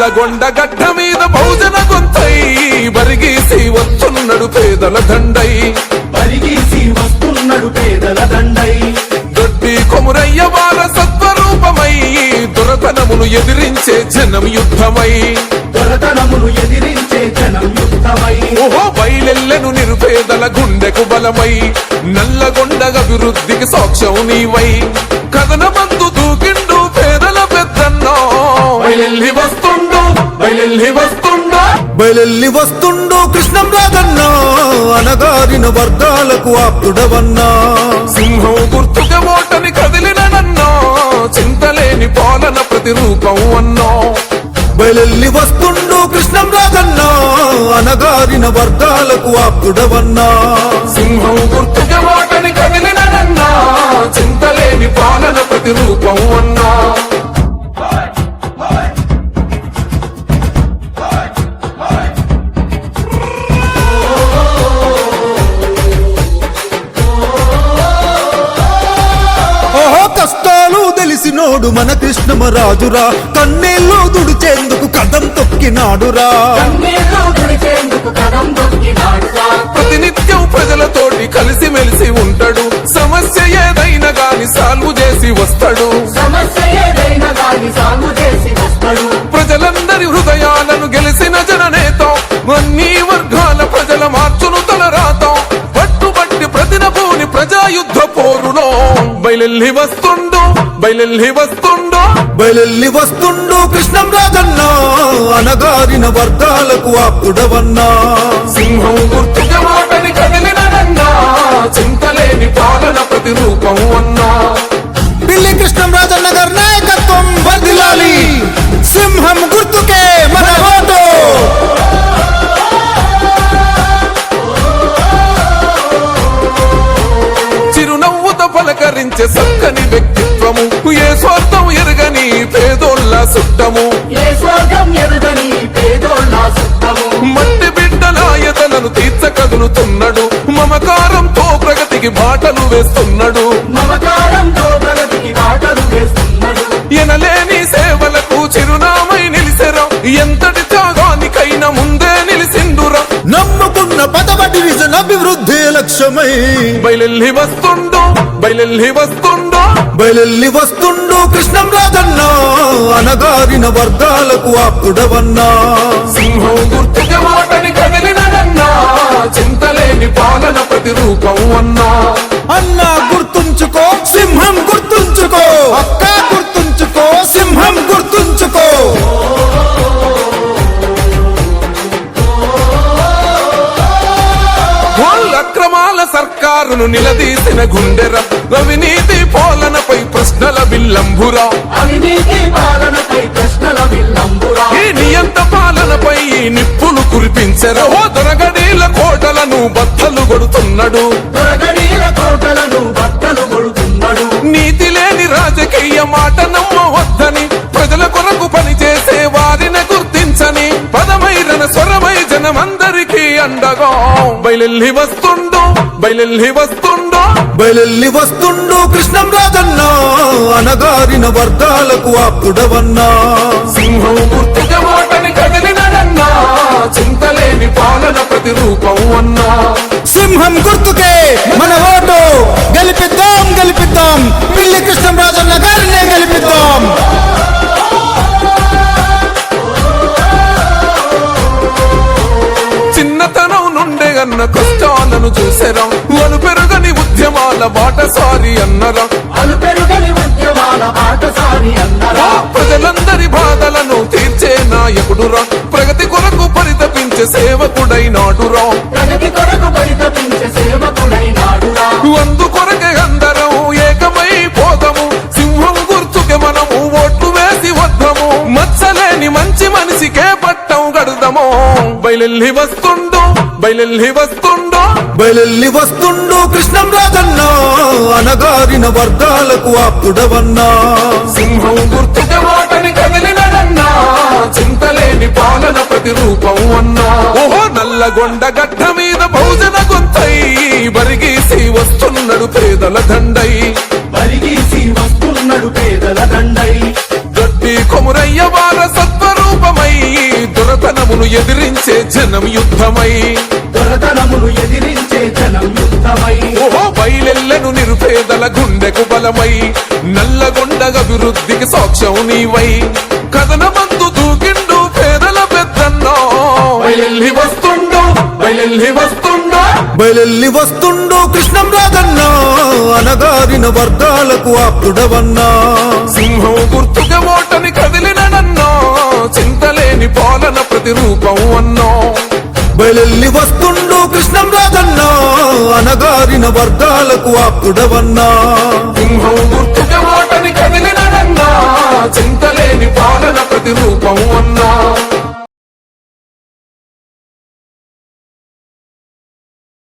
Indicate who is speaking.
Speaker 1: నల్లగొండ గడ్డ మీద బహుజన గొంతై బరిగీసి వస్తున్నాడు పేదల దండై
Speaker 2: బరిగీసి వస్తున్నాడు పేదల దండై
Speaker 1: దొడ్డి కొమురయ్య వారసత్వ రూపమై దొరతనమును ఎదిరించే జనం యుద్ధమై
Speaker 2: దొరతనమును ఎదిరించే జనం యుద్ధమై
Speaker 1: ఓహో బయలెల్లెను నిరుపేదల గుండెకు బలమై నల్లగొండ అభివృద్ధికి సాక్ష్యం నీవై కథనమందు దూకిండు పేదల పెద్దన్నో బయలెల్లి వస్తుండు బయలెల్లి వస్తుండు
Speaker 3: బయలెల్లి వస్తుండు కృష్ణం రాజన్న అనగారిన వర్గాలకు ఆప్తుడవన్నా
Speaker 1: సింహం గుర్తుగా ఓటని కదిలిననన్నో చింతలేని పాలన ప్రతిరూపం అన్నో
Speaker 3: బయలెల్లి వస్తుండు కృష్ణం రాజన్న అనగారిన వర్గాలకు ఆప్తుడవన్నా
Speaker 1: సింహం గుర్తుగా ఓటని కదిలిననన్నో చింతలేని పాలన ప్రతిరూపం అన్నా
Speaker 3: కష్టాలు తెలిసినోడు మన కృష్ణమరాజురా కన్నీళ్ళు దుడిచేందుకు కదం తొక్కినాడురా
Speaker 1: ప్రతినిత్యం ప్రజలతోటి కలిసి మెలిసి ఉంటాడు సమస్య ఏదైనా గాని సాల్వ్ చేసి వస్తాడు ప్రజలందరి హృదయాలను గెలిసిన జననేత అన్ని వర్గాల ప్రజల మార్చును తలరాతం పట్టుబట్టి ప్రతినభూని ప్రజాయుద్ధ పోరులో బయలెల్లి వస్తుండు బయలెల్లి వస్తుండు
Speaker 3: బయలెల్లి వస్తుండు కృష్ణం రాజన్న అనగారిన వర్గాలకు ఆప్తుడవన్నా
Speaker 1: సింహం గుర్తుగా మాటని కదిలినన్నా చింతలేని పాలన ప్రతిరూపం అన్నా
Speaker 3: ఢిల్లీ కృష్ణం రాజన్న గారి నాయకత్వం వర్ధిల్లాలి సింహం గుర్తుకే మన ఓటు
Speaker 1: చిరునవ్వుతో పలకరించే సక్కని వ్యక్తిత్వము ఏ స్వార్థం ఎరగని పేదోళ్ళ సుట్టము మట్టి బిడ్డల ఆయతలను తీర్చకదులుతున్నాడు మమకారంతో ప్రగతికి బాటలు వేస్తున్నాడు ఎనలేని సేవలకు చిరునామై నిలిసెరా ఎంతటి త్యాగానికైనా ముందే నిలిసిండురా
Speaker 3: నమ్ముకున్న పదవ డివిజన్ అభివృద్ధి లక్ష్యమై
Speaker 1: బయలెల్లి వస్తుండు బయలెల్లి వస్తుండు
Speaker 3: బయలెల్లి వస్తుండు కృష్ణం రాజన్న అనగారిన వర్గాలకు ఆప్తుడవన్నా
Speaker 1: సింహం గుర్తుగా మాటని కదిలినన్నా చింతలేని పాలన ప్రతిరూపం అన్నా
Speaker 3: అన్నా గుర్తుంచుకో సింహం గుర్తుంచుకో అక్క గుర్తుంచుకో సింహం గుర్తుంచుకో
Speaker 1: అక్రమాల సర్కారును నిలదీసిన గుండెర అవినీతి పాలనపై ప్రశ్నల విల్లంబురా ఈ నియంత పాలనపై నిప్పులు కురిపించరా ఓ దొరగడీల కోటలను బద్దలు కొడుతున్నాడు నీతి లేని రాజకీయ మాట నమ్మవద్దని ప్రజల కొరకు పనిచేసే వారిని గుర్తించని పదమైరన స్వరమై జనమందరికీ అండగా బయలెల్లి వస్తుండు బయలెల్లి వస్తుండు
Speaker 3: బయలెల్లి వస్తుండు కృష్ణం రాజన్న అనగారిన వర్గాలకు ఆప్తుడవన్నా
Speaker 1: సింహం గుర్తుగా మాటని కదిలినన్నా చింతలేని పాలన ప్రతిరూపం అన్నా
Speaker 3: సింహం గుర్తుకే మన ఓటు గెలిపిద్దాం గెలిపిద్దాం పిల్లి కృష్ణం రాజన్న గారినే గెలిపిద్దాం
Speaker 1: చిన్నతనం నుండే అన్న కష్టాలను చూసారా అను పెరుగని ఉద్యమాల బాటసారి అన్నరా ప్రజలందరి బాధలను తీర్చే నాయకుడురా ప్రగతి కొరకు పరితపించే సేవకుడైనాడురా అందుకొరకే అందరం ఏకమై పోదము సింహం గుర్తుకే మనము ఓట్లు వేసి వద్దము మచ్చలేని మంచి మనిషికే పట్టం గడుదము బయలెల్లి వస్తుండు బయలెల్లి వస్తుండు
Speaker 3: బయలెల్లి వస్తుండు కృష్ణం రాజన్న అనగారిన వర్గాలకు ఆప్తుడవన్నా
Speaker 1: సింహం గుర్తుగా మాటని కదిలినన్నా చింతలేని పాలన ప్రతిరూపం అన్నా ఓహో నల్లగొండ గడ్డ మీద బహుజన గొంతై బరిగీసి వస్తున్నాడు పేదల దండై
Speaker 2: బరిగీసి వస్తున్నాడు పేదల దండై
Speaker 1: గడ్డి కొమురయ్య వారసత్వ రూపమై దొరతనమును ఎదిరించే జనం యుద్ధమై
Speaker 2: దొరతనమును ఎదిరించే జనం యుక్తమై
Speaker 1: ఓహో బయలెల్లెను నిరుపేదల గుండెకు బలమై నల్లగొండ అభివృద్ధికి సాక్ష్యం నీవై కథనమందు దూకిండు పేదల పెద్దన్నో బయలెల్లి వస్తుండు బయలెల్లి వస్తుండు
Speaker 3: బయలెల్లి వస్తుండు కృష్ణం రాజన్న అనగారిన వర్గాలకు ఆప్తుడవన్నా
Speaker 1: సింహం గుర్తుగా ఓటని కదిలిననన్నో చింతలేని పాలన ప్రతిరూపం అన్నో
Speaker 3: బయలెల్లి వస్తుండు కృష్ణం రాజన్న అనగారిన వర్గాలకు ఆప్తుడవన్నా
Speaker 1: సింహం గుర్తుగా ఓటని కదిలిననన్నా చింతలేని పాలన ప్రతిరూపం అన్నా